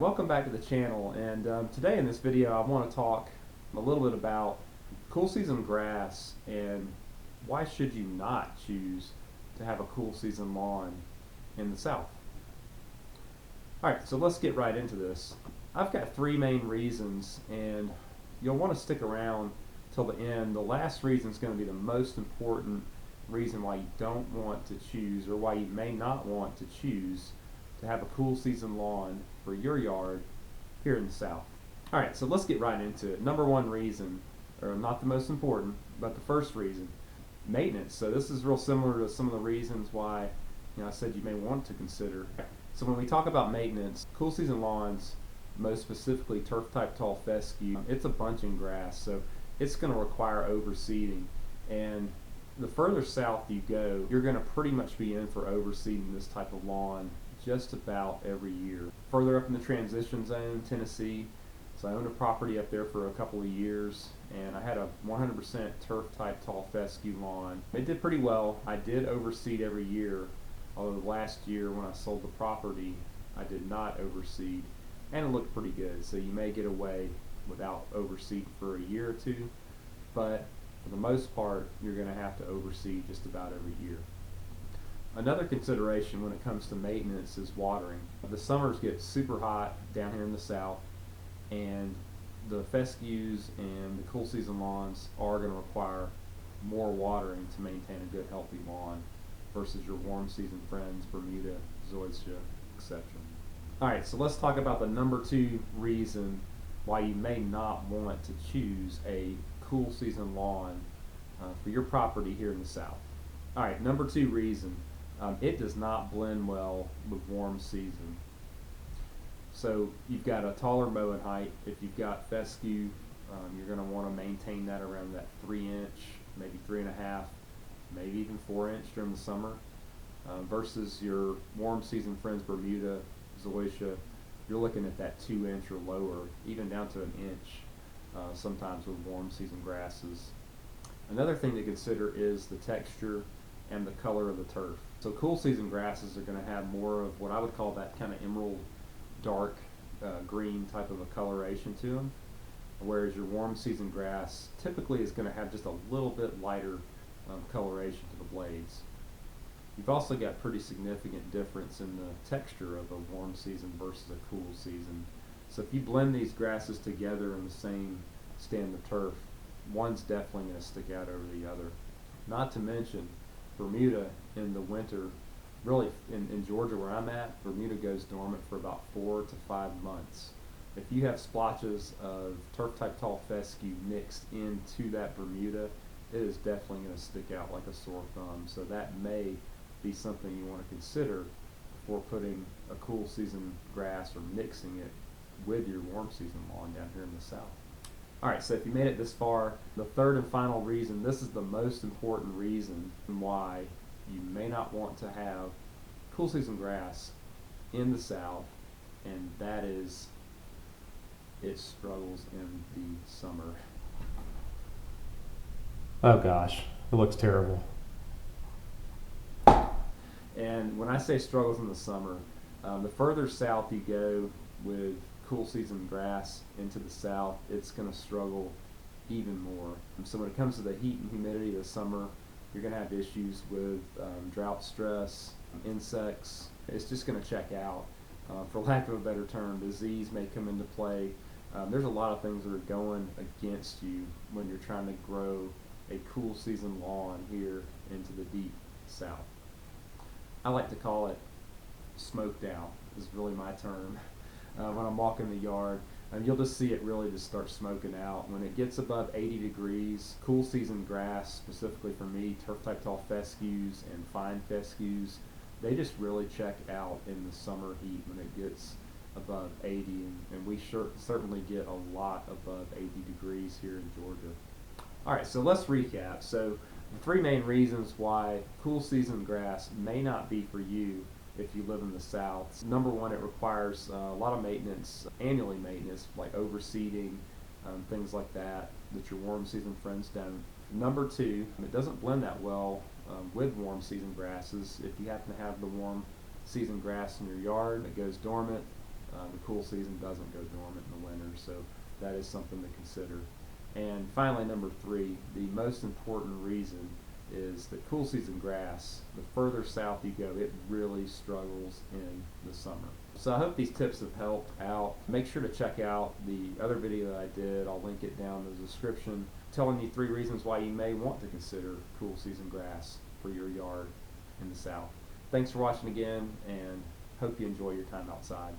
welcome back to the channel, and today in this video I want to talk a little bit about cool season grass and why should you not choose to have a cool season lawn in the South. Alright, so let's get right into this. I've got three main reasons, and you'll want to stick around till the end. The last reason is going to be the most important reason why you don't want to choose, or why you may not want to choose to have a cool season lawn for your yard here in the South. Alright, so let's get right into it. Number one reason, or not the most important, but the first reason, maintenance. So this is real similar to some of the reasons why I said you may want to consider. So when we talk about maintenance, cool season lawns, most specifically turf type tall fescue, it's a bunching grass, so it's going to require overseeding. And the further south you go, you're going to pretty much be in for overseeding this type of lawn just about every year. Further up in the transition zone, Tennessee, so I owned a property up there for a couple of years, and I had a 100% turf type tall fescue lawn. It did pretty well. I did overseed every year, although last year when I sold the property I did not overseed, and it looked pretty good. So you may get away without overseeding for a year or two, but for the most part you're going to have to overseed just about every year. Another consideration when it comes to maintenance is watering. The summers get super hot down here in the South, and the fescues and the cool season lawns are going to require more watering to maintain a good healthy lawn versus your warm season friends, Bermuda, zoysia, etc. Alright, so let's talk about the number two reason why you may not want to choose a cool season lawn for your property here in the South. Alright, number two reason, it does not blend well with warm season. So you've got a taller mowing height. If you've got fescue, you're going to want to maintain that around that 3-inch, maybe 3.5, maybe even 4-inch during the summer, versus your warm season friends, Bermuda, zoysia, you're looking at that 2-inch or lower, even down to 1 inch sometimes with warm season grasses. Another thing to consider is the texture and the color of the turf. So cool season grasses are going to have more of what I would call that kind of emerald dark green type of a coloration to them, whereas your warm season grass typically is going to have just a little bit lighter coloration to the blades. You've also got pretty significant difference in the texture of a warm season versus a cool season. So if you blend these grasses together in the same stand of turf, one's definitely going to stick out over the other. Not to mention Bermuda in the winter, really in Georgia where I'm at, Bermuda goes dormant for about 4 to 5 months. If you have splotches of turf type tall fescue mixed into that Bermuda, it is definitely going to stick out like a sore thumb. So that may be something you want to consider before putting a cool season grass or mixing it with your warm season lawn down here in the South. Alright, so if you made it this far, the third and final reason, this is the most important reason why you may not want to have cool season grass in the South, and that is it struggles in the summer. Oh gosh, it looks terrible. And when I say struggles in the summer, the further south you go with cool season grass into the South, it's going to struggle even more. So when it comes to the heat and humidity this summer, you're going to have issues with drought stress, insects. It's just going to check out. For lack of a better term, disease may come into play. There's a lot of things that are going against you when you're trying to grow a cool season lawn here into the deep South. I like to call it smoked out, is really my term. When I'm walking the yard, you'll just see it really just start smoking out. When it gets above 80 degrees, cool season grass, specifically for me, turf type tall fescues and fine fescues, they just really check out in the summer heat when it gets above 80, and we certainly get a lot above 80 degrees here in Georgia. Alright, so let's recap. So the three main reasons why cool season grass may not be for you if you live in the South. Number one, it requires a lot of maintenance, annually maintenance, like overseeding, things like that your warm season friends don't. Number two, it doesn't blend that well with warm season grasses. If you happen to have the warm season grass in your yard, it goes dormant. The cool season doesn't go dormant in the winter, so that is something to consider. And finally, number 3, the most important reason is that cool season grass, the further south you go, it really struggles in the summer. So I hope these tips have helped out. Make sure to check out the other video that I did. I'll link it down in the description, telling you 3 reasons why you may want to consider cool season grass for your yard in the south. Thanks for watching again, and hope you enjoy your time outside.